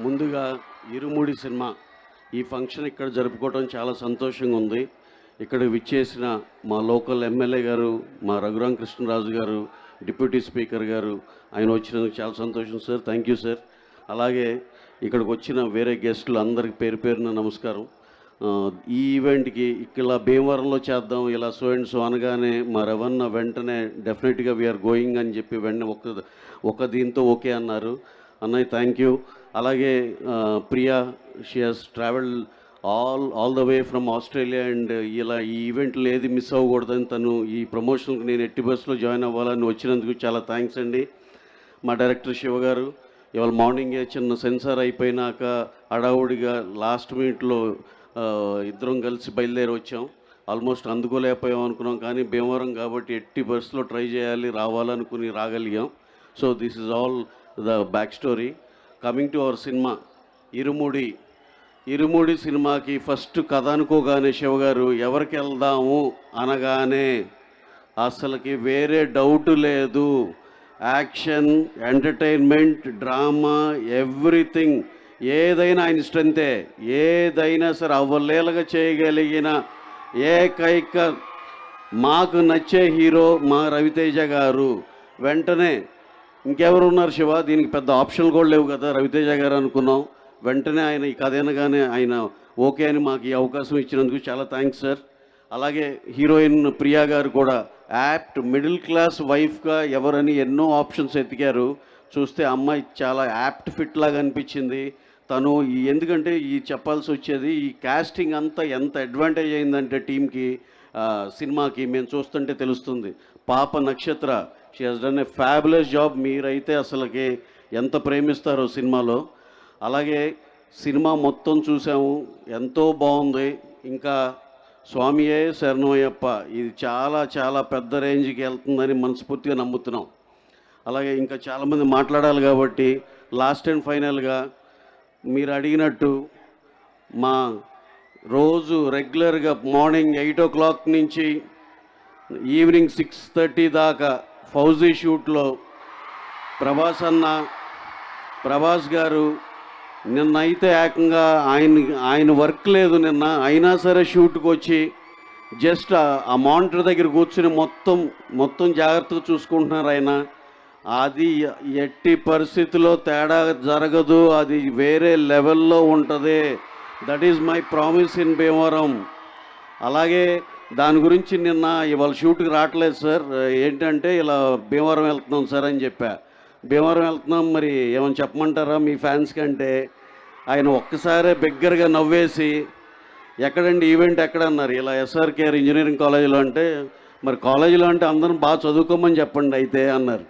ముందుగా ఇరుముడి సినిమా ఈ ఫంక్షన్ ఇక్కడ జరుపుకోవడం చాలా సంతోషంగా ఉంది. ఇక్కడ విచ్చేసిన మా లోకల్ ఎమ్మెల్యే గారు, మా రఘురామ కృష్ణరాజు గారు, డిప్యూటీ స్పీకర్ గారు, ఆయన వచ్చినందుకు చాలా సంతోషం సార్. Thank you sir. అలాగే ఇక్కడికి వచ్చిన వేరే గెస్టులు అందరికి పేరు పేరున నమస్కారం. ఈ ఈవెంట్కి ఇక్కడ భీమవరంలో చేద్దాం ఇలా సో అండ్ సో అనగానే మా రవణ వెంటనే డెఫినెట్గా వీఆర్ గోయింగ్ అని చెప్పి వెంటనే ఒక దీంతో ఓకే అన్నారు. అన్నయ్య థ్యాంక్ యూ. అలాగే Priya, she has travel all the way from Australia and ఇలా ఈ ఈవెంట్లు ఏది మిస్ అవ్వకూడదని తను ఈ ప్రమోషన్కి నేను ఎట్టి బస్సులో జాయిన్ అవ్వాలని వచ్చినందుకు చాలా థ్యాంక్స్ అండి. మా డైరెక్టర్ శివ గారు ఇవాళ మార్నింగే చిన్న సెన్సార్ అయిపోయినాక హడావుడిగా లాస్ట్ మినిట్లో ఇద్దరం కలిసి బయలుదేరి వచ్చాం. ఆల్మోస్ట్ అందుకోలేకపోయాం అనుకున్నాం, కానీ భీమవరం కాబట్టి ఎట్టి బస్సులో ట్రై చేయాలి రావాలనుకుని రాగలిగాం. So this is all the back story. Coming to our cinema Irumudi సినిమాకి ఫస్ట్ కథ అనుకోగానే శివగారు ఎవరికి వెళ్దాము అనగానే అసలుకి వేరే డౌట్ లేదు. యాక్షన్, ఎంటర్టైన్మెంట్, డ్రామా, ఎవ్రీథింగ్ ఏదైనా ఆయన స్ట్రెంతే. ఏదైనా సరే అవ్వలేలుగా చేయగలిగిన ఏకైక మాకు నచ్చే హీరో మా రవితేజ గారు. వెంటనే ఇంకెవరు ఉన్నారు శివ, దీనికి పెద్ద ఆప్షన్లు కూడా లేవు కదా, రవితేజ గారు అనుకున్నాం. వెంటనే ఆయన ఈ కథ అనగానే ఆయన ఓకే అని మాకు ఈ అవకాశం ఇచ్చినందుకు చాలా థ్యాంక్స్ సార్. అలాగే హీరోయిన్ ప్రియా గారు కూడా యాప్ట్ మిడిల్ క్లాస్ వైఫ్గా ఎవరని ఎన్నో ఆప్షన్స్ ఎతికారు. చూస్తే అమ్మాయి చాలా యాప్ట్ ఫిట్ లాగా అనిపించింది. తను ఎందుకంటే ఈ చెప్పాల్సి వచ్చేది ఈ కాస్టింగ్ అంతా ఎంత అడ్వాంటేజ్ అయిందంటే టీంకి, సినిమాకి మేము చూస్తుంటే తెలుస్తుంది. పాప నక్షత్ర, she has done a fabulous job. మీరైతే అసలుకి ఎంత ప్రేమిస్తారో సినిమాలో. అలాగే సినిమా మొత్తం చూసాము, ఎంతో బాగుంది. ఇంకా స్వామియే శరణమయ్యప్ప, ఇది చాలా చాలా పెద్ద రేంజ్కి వెళ్తుందని మనస్ఫూర్తిగా నమ్ముతున్నాం. అలాగే ఇంకా చాలామంది మాట్లాడాలి కాబట్టి లాస్ట్ అండ్ ఫైనల్గా మీరు అడిగినట్టు మా రోజు రెగ్యులర్గా మార్నింగ్ 8 o'clock నుంచి ఈవినింగ్ 6:30 దాకా ఫౌజీ షూట్లో ప్రభాస్ గారు నిన్న అయితే ఏకంగా ఆయన వర్క్ లేదు నిన్న, అయినా సరే షూట్కి వచ్చి జస్ట్ ఆ మానిటర్ దగ్గర కూర్చుని మొత్తం జాగ్రత్తగా చూసుకుంటున్నారు ఆయన. అది ఎట్టి పరిస్థితిలో తేడా జరగదు, అది వేరే లెవెల్లో ఉంటుంది. That is my promise in Bhimavaram. అలాగే దాని గురించి నిన్న ఇవాళ షూట్కి రావట్లేదు సార్, ఏంటంటే ఇలా భీమవరం వెళ్తున్నాం సార్ అని చెప్పా. భీమవరం వెళ్తున్నాం, మరి ఏమైనా చెప్పమంటారా మీ ఫ్యాన్స్ కంటే ఆయన ఒక్కసారే బిగ్గరగా నవ్వేసి ఎక్కడండి ఈవెంట్ ఎక్కడ అన్నారు. ఇలా ఎస్ఆర్కేఆర్ ఇంజనీరింగ్ కాలేజీలో అంటే, మరి కాలేజీలో అంటే అందరం బాగా చదువుకోమని చెప్పండి అయితే అన్నారు.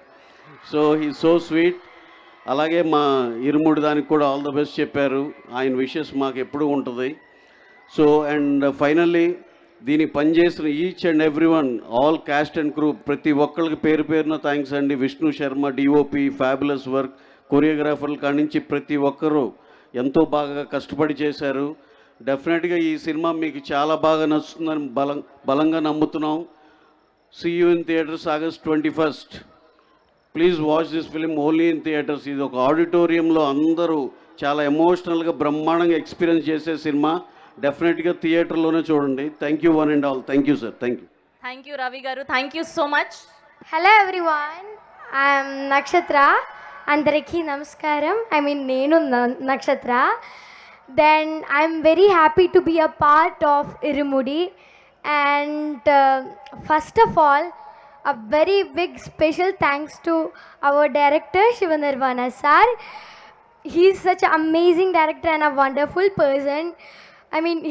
So he so sweet. అలాగే మా ఇరుముడి దానికి కూడా ఆల్ ద బెస్ట్ చెప్పారు. ఆయన విషెస్ మాకు ఎప్పుడూ ఉంటుంది. సో అండ్ ఫైనల్లీ దీనికి పనిచేసిన each and every one, all cast and crew, ప్రతి ఒక్కరికి పేరు పేరున థ్యాంక్స్ అండి. Vishnu Sharma DOP, fabulous work, కొరియోగ్రాఫర్ల కాడి నుంచి ప్రతి ఒక్కరూ ఎంతో బాగా కష్టపడి చేశారు. డెఫినెట్గా ఈ సినిమా మీకు చాలా బాగా నచ్చుతుందని బలంగా నమ్ముతున్నాం. See you in theatres August 21st. Please watch this film only in theatres. ఇది ఒక ఆడిటోరియంలో అందరూ చాలా ఎమోషనల్గా బ్రహ్మాండంగా ఎక్స్పీరియన్స్ చేసే సినిమా. డెఫినెట్గా థియేటర్లోనే చూడండి. Thank you one and all. Thank you sir. Thank you. Thank you Ravi గారు, thank you so much. Hello everyone, I'm Nakshatra. అందరికీ నమస్కారం. నేను Nakshatra. Then I'm very happy to be a part of Irumudi. And first of all, a very big special thanks to our director Shiva Nirvana sir. He is such an amazing director and a wonderful person.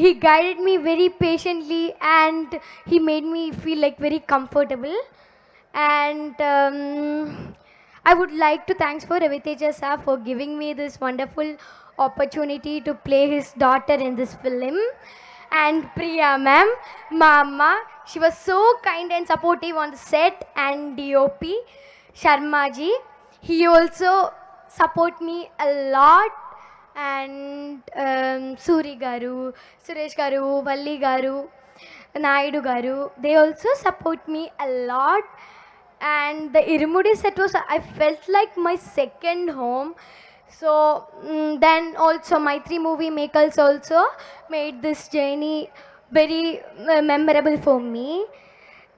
He guided me very patiently and he made me feel like very comfortable. And I would like to thanks for Raviteja sir for giving me this wonderful opportunity to play his daughter in this film. And Priya ma'am, Mama, she was so kind and supportive on the set. And DOP Sharma ji, he also support me a lot. And Suri garu, Suresh garu, Valli garu, Naidu garu, they also support me a lot. And the Irumudi set was, I felt like my second home. So then also Maitri movie makers also made this journey very memorable for me.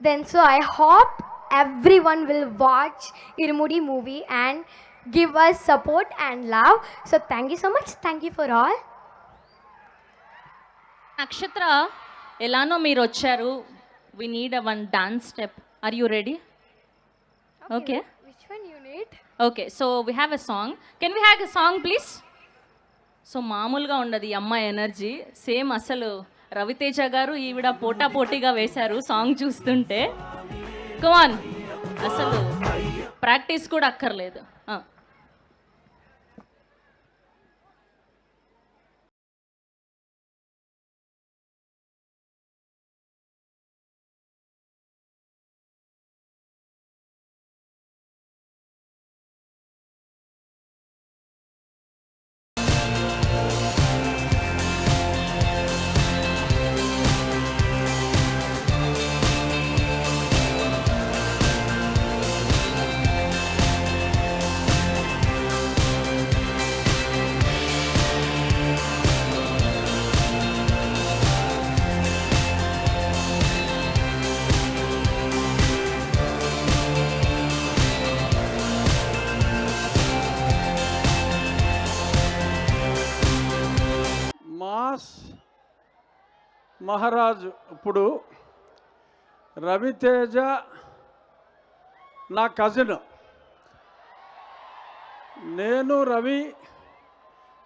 Then so I hope everyone will watch Irumudi movie and give us support and love. So thank you so much. Thank you for all. నక్షత్ర ఎలానో మీరు వచ్చారు. We need a one dance step. Are you ready? Okay. Which one you need? Okay, so we have a song. Can we have a song please? So మామూలుగా ఉండదు ఈ అమ్మాయి energy. Same అసలు రవితేజ గారు ఈవిడ పోటాపోటీగా వేశారు సాంగ్ చూస్తుంటే. కమాన్, అసలు ప్రాక్టీస్ కూడా అక్కర్లేదు. మాస్ మహారాజు ఇప్పుడు రవితేజ నా కజిన్. నేను రవి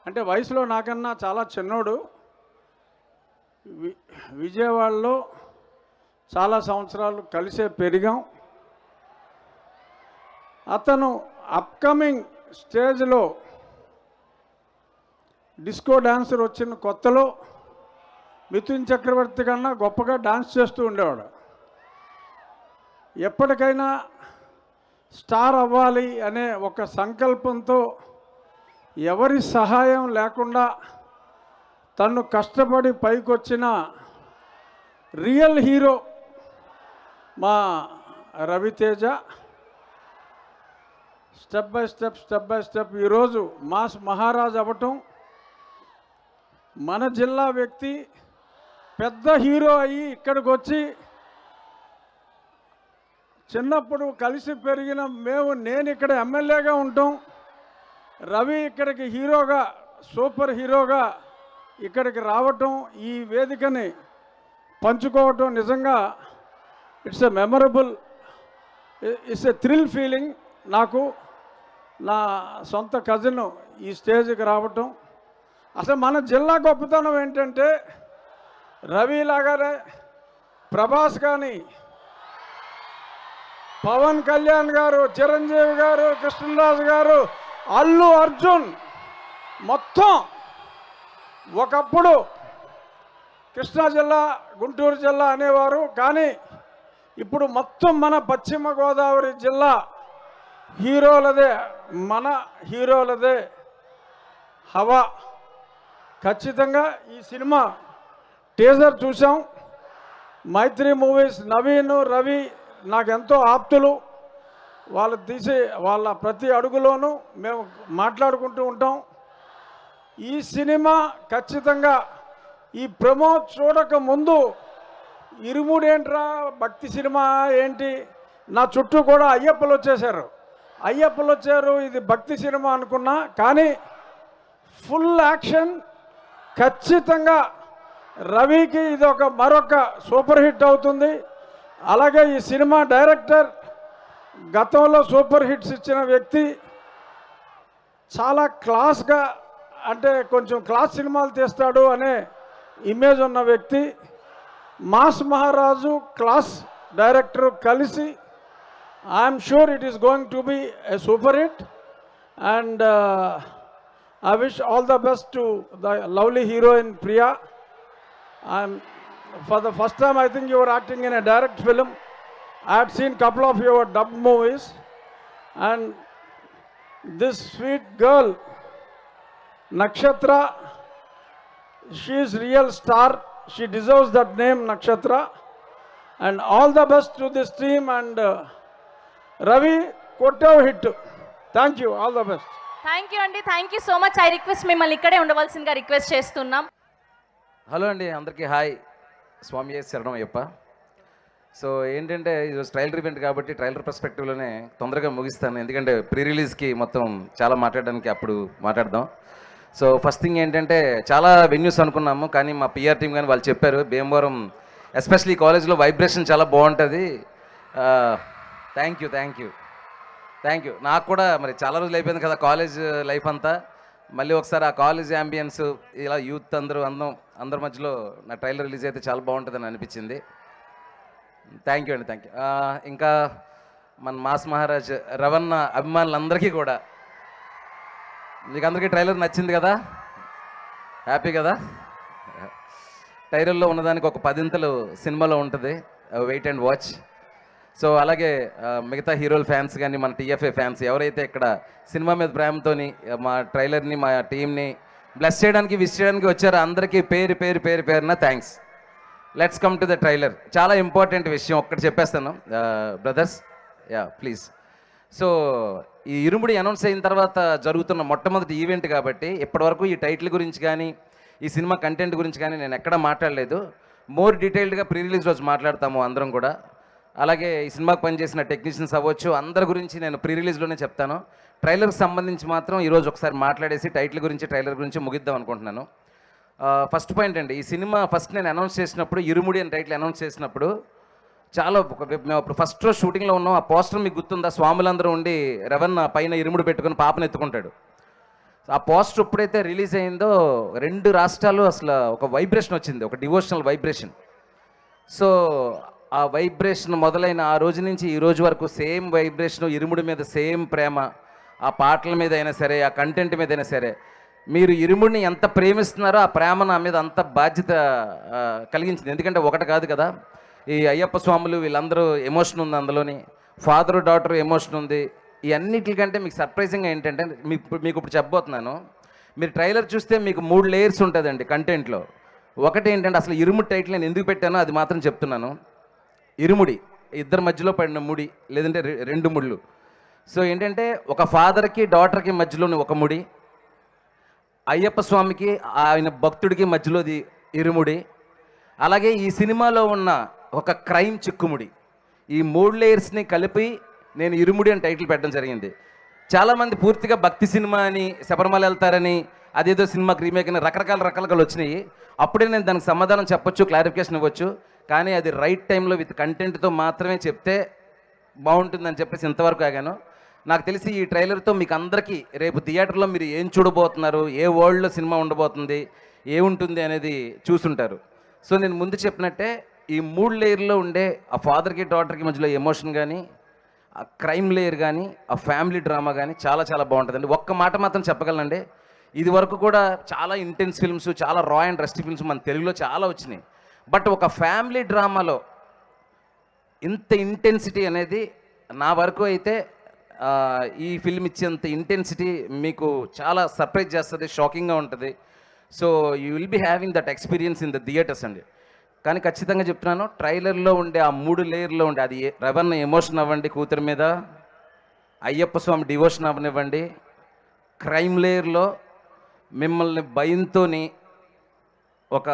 అంటే వయసులో నాకన్నా చాలా చిన్నోడు. విజయవాడలో చాలా సంవత్సరాలు కలిసే పెరిగాం. అతను అప్కమింగ్ స్టేజ్లో డిస్కో డాన్సర్ వచ్చిన కొత్తలో మిథున్ చక్రవర్తి కన్నా గొప్పగా డాన్స్ చేస్తూ ఉండేవాడు. ఎప్పటికైనా స్టార్ అవ్వాలి అనే ఒక సంకల్పంతో ఎవరి సహాయం లేకుండా తను కష్టపడి పైకొచ్చిన రియల్ హీరో మా రవితేజ. స్టెప్ బై స్టెప్ ఈరోజు మాస్ మహారాజ్ అవ్వటం, మన జిల్లా వ్యక్తి పెద్ద హీరో అయ్యి ఇక్కడికి వచ్చి చిన్నప్పుడు కలిసి పెరిగిన నేను ఇక్కడ ఎమ్మెల్యేగా ఉంటాం, రవి ఇక్కడికి హీరోగా సూపర్ హీరోగా ఇక్కడికి రావటం, ఈ వేదికని పంచుకోవటం నిజంగా it's a memorable, it's a thrill feeling. నాకు నా సొంత కజిన్ ఈ స్టేజ్కి రావటం, అసలు మన జిల్లా గొప్పతనం ఏంటంటే రవి లాగానే ప్రభాస్ కానీ, పవన్ కళ్యాణ్ గారు, చిరంజీవి గారు, కృష్ణరాజు గారు, అల్లు అర్జున్ మొత్తం ఒకప్పుడు కృష్ణా జిల్లా, గుంటూరు జిల్లా అనేవారు. కానీ ఇప్పుడు మొత్తం మన పశ్చిమ గోదావరి జిల్లా హీరోలదే, మన హీరోలదే హవా. ఖచ్చితంగా ఈ సినిమా టీజర్ చూసాం. మైత్రి మూవీస్ నవీన్, రవి నాకెంతో ఆప్తులు. వాళ్ళు తీసి వాళ్ళ ప్రతి అడుగులోనూ మేము మాట్లాడుకుంటూ ఉంటాం. ఈ సినిమా ఖచ్చితంగా ఈ ప్రమోట్ చూడక ముందు ఇరుముడేంట్రా భక్తి సినిమా ఏంటి, నా చుట్టూ కూడా అయ్యప్పలు వచ్చారు, ఇది భక్తి సినిమా అనుకున్నా. కానీ ఫుల్ యాక్షన్, ఖచ్చితంగా రవికి ఇది మరొక సూపర్ హిట్ అవుతుంది. అలాగే ఈ సినిమా డైరెక్టర్ గతంలో సూపర్ హిట్స్ ఇచ్చిన వ్యక్తి, చాలా క్లాస్గా అంటే కొంచెం క్లాస్ సినిమాలు తీస్తాడు అనే ఇమేజ్ ఉన్న వ్యక్తి. మాస్ మహారాజు క్లాస్ డైరెక్టర్ కలిసి I'm sure it is going to be a super hit. And I wish all the best to the lovely heroine Priya. For the first time I think you were acting in a direct film. I had seen couple of your dubbed movies, and this sweet girl Nakshatra, she is real star. She deserves that name, Nakshatra. And all the best to this team. And Ravi, kottav hit. Thank you. All the best. Thank you అండి, thank you so much. I request మిమ్మల్ని ఇక్కడే ఉండవలసిందిగా request చేస్తున్నాం. Hello అండి, అందరికీ hi. స్వామి శరణం Ayyappa. So ఏంటంటే ఈరోజు trailer event కాబట్టి ట్రైలర్ పర్స్పెక్టివ్లోనే తొందరగా ముగిస్తాను, ఎందుకంటే ప్రీ రిలీజ్కి మొత్తం చాలా మాట్లాడడానికి అప్పుడు మాట్లాడదాం. సో ఫస్ట్ థింగ్ ఏంటంటే చాలా వెన్యూస్ అనుకున్నాము, కానీ మా పిఆర్ టీం కానీ వాళ్ళు చెప్పారు భీమవరం ఎస్పెషల్లీ కాలేజ్లో వైబ్రేషన్ చాలా బాగుంటుంది. Thank you. నాకు కూడా మరి చాలా రోజులు అయిపోయింది కదా కాలేజ్ లైఫ్ అంతా, మళ్ళీ ఒకసారి ఆ కాలేజ్ యాంబియన్స్ ఇలా యూత్ అందరి మధ్యలో నా ట్రైలర్ రిలీజ్ అయితే చాలా బాగుంటుందని అనిపించింది. Thank you. ఇంకా మన మాస్ మహారాజ్ రవణ అభిమానులందరికీ కూడా, మీకు అందరికీ ట్రైలర్ నచ్చింది కదా, హ్యాపీ కదా. ట్రైలర్లో ఉన్నదానికి ఒక 10 సినిమాలో ఉంటుంది, వెయిట్ అండ్ వాచ్. సో అలాగే మిగతా హీరోల ఫ్యాన్స్ కానీ మన టీఎఫ్ఏ ఫ్యాన్స్ ఎవరైతే ఇక్కడ సినిమా మీద ప్రేమతోని మా ట్రైలర్ని మా టీంని బ్లెస్ చేయడానికి విష్ చేయడానికి వచ్చారో అందరికీ పేరున thanks. Let's come to the trailer. చాలా ఇంపార్టెంట్ విషయం ఒక్కటి చెప్పేస్తాను బ్రదర్స్, ప్లీజ్. సో ఈ ఇరుముడి అనౌన్స్ అయిన తర్వాత జరుగుతున్న మొట్టమొదటి ఈవెంట్ కాబట్టి ఇప్పటివరకు ఈ టైటిల్ గురించి కానీ ఈ సినిమా కంటెంట్ గురించి కానీ నేను ఎక్కడా మాట్లాడలేదు. మోర్ డీటెయిల్డ్గా ప్రీ రిలీజ్ రోజు మాట్లాడతాము అందరం కూడా. అలాగే ఈ సినిమాకి పనిచేసిన టెక్నీషియన్స్ అవ్వచ్చు అందరి గురించి నేను ప్రీ రిలీజ్లోనే చెప్తాను. ట్రైలర్కి సంబంధించి మాత్రం ఈరోజు ఒకసారి మాట్లాడేసి ట్రైలర్ గురించి ముగిద్దాం అనుకుంటున్నాను. ఫస్ట్ పాయింట్ అండి, ఈ సినిమా ఫస్ట్ నేను అనౌన్స్ చేసినప్పుడు ఇరుముడి అని టైటిల్ అనౌన్స్ చేసినప్పుడు చాలా మేము అప్పుడు ఫస్ట్ రోజు షూటింగ్లో ఉన్నాం. ఆ పోస్టర్ మీకు గుర్తుందా, స్వాములందరూ ఉండి రవణ పైన ఇరుముడి పెట్టుకుని పాపను ఎత్తుకుంటాడు. ఆ పోస్టర్ ఎప్పుడైతే రిలీజ్ అయిందో 2 రాష్ట్రాలు అసలు ఒక వైబ్రేషన్ వచ్చింది, ఒక డివోషనల్ వైబ్రేషన్. సో ఆ వైబ్రేషన్ మొదలైన ఆ రోజు నుంచి ఈ రోజు వరకు సేమ్ వైబ్రేషన్, ఇరుముడి మీద సేమ్ ప్రేమ, ఆ పాటల మీద అయినా సరే ఆ కంటెంట్ మీద అయినా సరే. మీరు ఇరుముడిని ఎంత ప్రేమిస్తున్నారో ఆ ప్రేమ నా మీద అంత బాధ్యత కలిగించింది. ఎందుకంటే ఒకటి కాదు కదా, ఈ అయ్యప్ప స్వాములు వీళ్ళందరూ ఎమోషన్ ఉంది, అందులోని ఫాదరు డాటర్ ఎమోషన్ ఉంది. ఈ అన్నిటికంటే మీకు సర్ప్రైజింగ్గా ఏంటంటే మీకు ఇప్పుడు చెప్పబోతున్నాను. మీరు ట్రైలర్ చూస్తే మీకు 3 లేయర్స్ ఉంటుందండి కంటెంట్లో. ఒకటి ఏంటంటే అసలు ఇరుముడి టైటిల్ నేను ఎందుకు పెట్టానో అది మాత్రం చెప్తున్నాను. ఇరుముడి, ఇద్దరి మధ్యలో పడిన ముడి, లేదంటే 2 ముళ్ళు. సో ఏంటంటే ఒక ఫాదర్కి డాటర్కి మధ్యలోని ఒక ముడి, అయ్యప్ప స్వామికి ఆయన భక్తుడికి మధ్యలోది ఇరుముడి, అలాగే ఈ సినిమాలో ఉన్న ఒక క్రైమ్ చిక్కుముడి. ఈ 3 లేయర్స్ని కలిపి నేను ఇరుముడి అని టైటిల్ పెట్టడం జరిగింది. చాలామంది పూర్తిగా భక్తి సినిమా అని శబరిమల వెళ్తారని అదేదో సినిమాకి రీమేక్ అని రకరకాలుగా వచ్చినాయి. అప్పుడే నేను దానికి సమాధానం చెప్పొచ్చు, క్లారిఫికేషన్ ఇవ్వచ్చు. కానీ అది రైట్ టైంలో విత్ కంటెంట్తో మాత్రమే చెప్తే బాగుంటుందని చెప్పేసి ఇంతవరకు ఆగాను. నాకు తెలిసి ఈ ట్రైలర్తో మీకు అందరికీ రేపు థియేటర్లో మీరు ఏం చూడబోతున్నారు, ఏ వరల్డ్లో సినిమా ఉండబోతుంది, ఏముంటుంది అనేది చూసుంటారు. సో నేను ముందు చెప్పినట్టే ఈ 3 లేయర్లో ఉండే ఆ ఫాదర్కి డాటర్కి మధ్యలో ఎమోషన్ కానీ, ఆ క్రైమ్ లేయర్ కానీ, ఆ ఫ్యామిలీ డ్రామా కానీ చాలా చాలా బాగుంటుందండి. ఒక్క మాట మాత్రం చెప్పగలనండి, ఇది వరకు కూడా చాలా ఇంటెన్స్ ఫిల్మ్స్, చాలా రా అండ్ రస్టీ ఫిల్మ్స్ మన తెలుగులో చాలా వచ్చినాయి. బట్ ఒక ఫ్యామిలీ డ్రామాలో ఇంత ఇంటెన్సిటీ అనేది నా వరకు అయితే ఈ ఫిల్మ్ ఇచ్చేంత ఇంటెన్సిటీ మీకు చాలా సర్ప్రైజ్ చేస్తుంది, షాకింగ్గా ఉంటుంది. So you will be having that experience in the theatres అండి. కానీ ఖచ్చితంగా చెప్తున్నాను, ట్రైలర్లో ఉండే ఆ 3 లేయర్లో ఉండే అది రవణ ఎమోషన్ అవ్వండి కూతురు మీద, అయ్యప్ప స్వామి డివోషన్ అవ్వనివ్వండి, క్రైమ్ లేయర్లో మిమ్మల్ని భయంతోని ఒక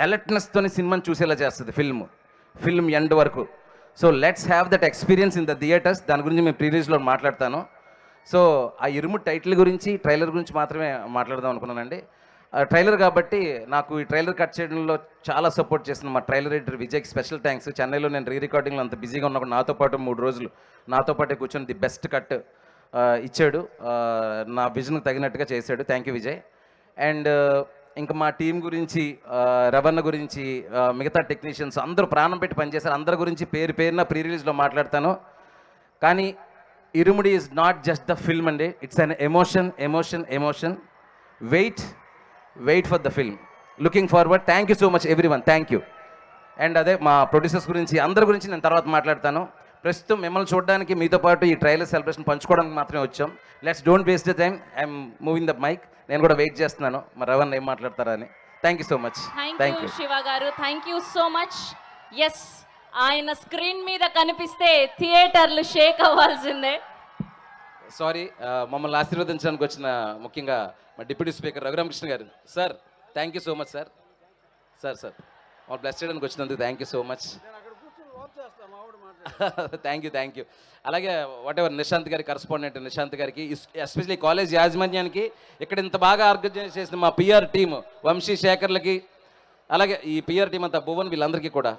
అలర్ట్నెస్తోని సినిమాని చూసేలా చేస్తుంది ఫిల్మ్ ఎండ్ వరకు. So let's have that experience in the theatres. దాని గురించి మేము ప్రీ రిలీజ్లో మాట్లాడతాను. సో ఆ ఇరుముడి టైటిల్ గురించి ట్రైలర్ గురించి మాత్రమే మాట్లాడదాం అనుకున్నానండి. ట్రైలర్ కాబట్టి నాకు ఈ ట్రైలర్ కట్ చేయడంలో చాలా సపోర్ట్ చేసిన మా ట్రైలర్ ఎడిటర్ విజయ్కి స్పెషల్ థ్యాంక్స్. చెన్నైలో నేను రికార్డింగ్లో అంత బిజీగా ఉన్నప్పుడు నాతో పాటు 3 రోజులు నాతో పాటే కూర్చొని ది బెస్ట్ కట్ ఇచ్చాడు, నా విజన్కి తగినట్టుగా చేశాడు. Thank you Vijay. అండ్ ఇంకా మా టీం గురించి, రవణ గురించి, మిగతా టెక్నీషియన్స్ అందరూ ప్రాణం పెట్టి పనిచేశారు. అందరి గురించి పేరున ప్రీ రిలీజ్లో మాట్లాడతాను. కానీ Irumudi is not just the film అండి, it's an emotion. Wait for the film. Looking forward. Thank you so much everyone, thank you. And అదే మా ప్రొడ్యూసర్స్ గురించి, అందరి గురించి నేను తర్వాత మాట్లాడతాను. ప్రస్తుతం మిమ్మల్ని చూడడానికి మీతో పాటు ఈ ట్రైలర్ సెలబ్రేషన్ పంచుకోవడానికి మాత్రమే వచ్చాం. Let's don't waste the time, I'm moving the mike. నేను కూడా వెయిట్ చేస్తున్నాను మరి రవణ ఏం మాట్లాడతారా అని. Thank you so much. Thank you Shiva గారు, thank you so much. Yes, ఆయన స్క్రీన్ మీద కనిపిస్తే థియేటర్లు షేక్ అవ్వాల్సిందే. సారీ, మమ్మల్ని ఆశీర్వదించడానికి వచ్చిన ముఖ్యంగా మా డిప్యూటీ స్పీకర్ రఘురామకృష్ణ గారు. Sir thank you so much sir. Sir మా బ్లెస్ చేయడానికి వచ్చినందుకు thank you so much. Thank you. అలాగే వాట్ ఎవర్ నిశాంత్ గారి కరస్పాండెంట్ నిశాంత్ గారికి, ఎస్పెషలీ కాలేజ్ యాజమాన్యానికి, ఇక్కడ ఇంత బాగా ఆర్గనైజ్ చేసిన మా పిఆర్ టీమ్ వంశీ శేఖర్లకి, అలాగే ఈ పిఆర్ టీం అంతా భువన్ వీళ్ళందరికీ కూడా,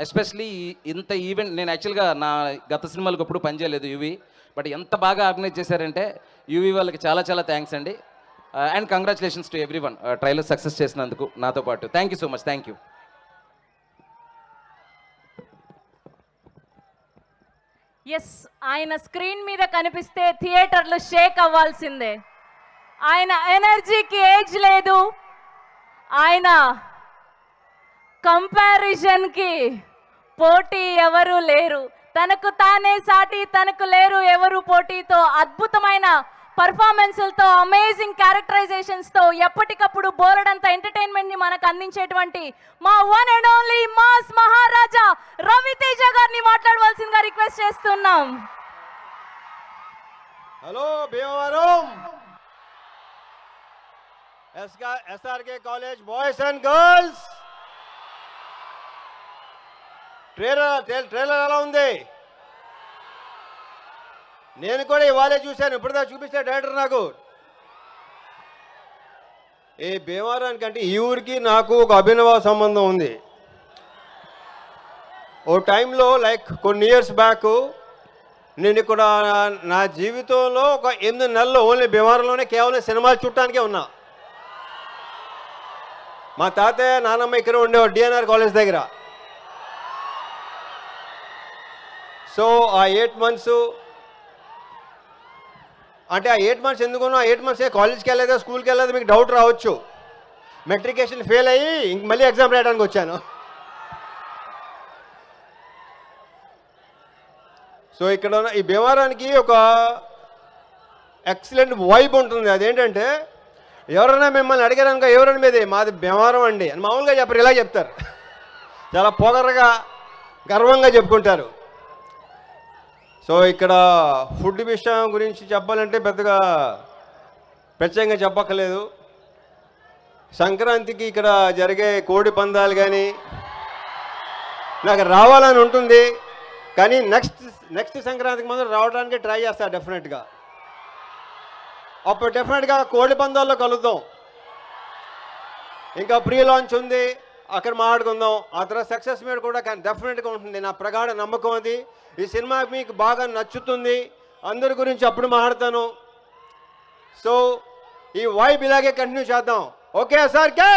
ఎస్పెషలీ ఇంత ఈవెంట్ నేను యాక్చువల్గా నా గత సినిమాలకు ఎప్పుడు పనిచేయలేదు యూవీ, బట్ ఎంత బాగా ఆర్గనైజ్ చేశారంటే యూవీ వాళ్ళకి చాలా చాలా థ్యాంక్స్ అండి. And congratulations to every one trailer success చేసినందుకు నాతో పాటు. Thank you so much. Thank you. Yes, ఆయన స్క్రీన్ మీద కనిపిస్తే థియేటర్లు షేక్ అవ్వాల్సిందే. ఆయన ఎనర్జీకి ఏజ్ లేదు, ఆయన కంపారిజన్కి పోటీ ఎవరు లేరు, తనకు తానే సాటి తనకు లేరు ఎవరు పోటీతో అద్భుతమైన పర్ఫార్మెన్స్లతో, అమేజింగ్ క్యారెక్టరైజేషన్స్తో ఎప్పటికప్పుడు బోలెడంత ఎంటర్టైన్మెంట్ని మనకు అందించేటువంటి మా వన్ అండ్ ఓన్లీ మాస్ మహారాజా రవితేజ గారిని మాట్లాడవలసిందిగా రిక్వెస్ట్ చేస్తున్నాం. Hello Bhimavaram, SRK college boys and girls, trailer ఎలా ఉంది? నేను కూడా ఇవాళే చూశాను, ఇప్పుడుదా చూపిస్తే డైరెక్టర్ నాకు. ఈ భీమవరానికి అంటే ఈ ఊరికి నాకు ఒక అభినవ సంబంధం ఉంది. ఓ టైంలో లైక్ కొన్ని ఇయర్స్ బ్యాక్ నేను ఇక్కడ నా జీవితంలో ఒక 8 నెలలు ఓన్లీ భీమవరంలోనే కేవలం సినిమాలు చూడటానికే ఉన్నా. మా తాతయ్య నాన్నమ్మ ఇక్కడ ఉండేవాడు డిఎన్ఆర్ కాలేజ్ దగ్గర. సో ఆ 8 మంత్స్ అంటే ఆ 8 మంత్స్ ఎందుకున్నా, ఆ 8 మంత్స్ కాలేజ్కి వెళ్ళలేదా స్కూల్కి వెళ్ళలేదా మీకు డౌట్ రావచ్చు. మెట్రికేషన్ ఫెయిల్ అయ్యి ఇంక మళ్ళీ ఎగ్జామ్ రాయడానికి వచ్చాను. సో ఇక్కడ ఈ భీమవరానికి ఒక ఎక్సలెంట్ వైబ్ ఉంటుంది. అదేంటంటే ఎవరైనా మిమ్మల్ని అడిగారనుకో ఎవరైనా మీది మాది భీమవరం అండి అని మామూలుగా చెప్పరు, ఇలా చెప్తారు. చాలా పొగరగా గర్వంగా చెప్పుకుంటారు. సో ఇక్కడ ఫుడ్ విషయం గురించి చెప్పాలంటే పెద్దగా ప్రత్యేకంగా చెప్పక్కర్లేదు. సంక్రాంతికి ఇక్కడ జరిగే కోడి పందాలు కానీ నాకు రావాలని ఉంటుంది, కానీ నెక్స్ట్ సంక్రాంతికి మాత్రం రావడానికి ట్రై చేస్తా డెఫినెట్గా. అప్పుడు డెఫినెట్గా కోడి పందాల్లో కలుద్దాం. ఇంకా ప్రీ లాంచ్ ఉంది, అక్కడ మాట్లాడుకుందాం. ఆ తర్వాత సక్సెస్ మీద కూడా కానీ డెఫినెట్గా ఉంటుంది, నా ప్రగాఢ నమ్మకం అది. ఈ సినిమా మీకు బాగా నచ్చుతుంది, అందరి గురించి అప్పుడు మాట్లాడతాను. సో ఈ వైబ్ ఇలాగే కంటిన్యూ చేద్దాం. Okay sir, K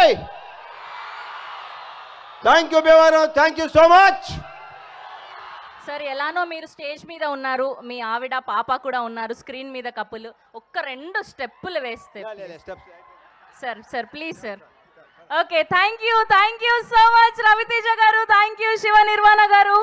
thank you Bhimavaram, thank you so much. Sir, ఎలానో మీరు స్టేజ్ మీద ఉన్నారు, మీ ఆవిడ పాప కూడా ఉన్నారు స్క్రీన్ మీద కప్పులు, ఒక్క 2 స్టెప్పులు వేస్తే sir please sir. Okay, thank you so much Ravi Teja garu, thank you Shiva Nirvana గారు.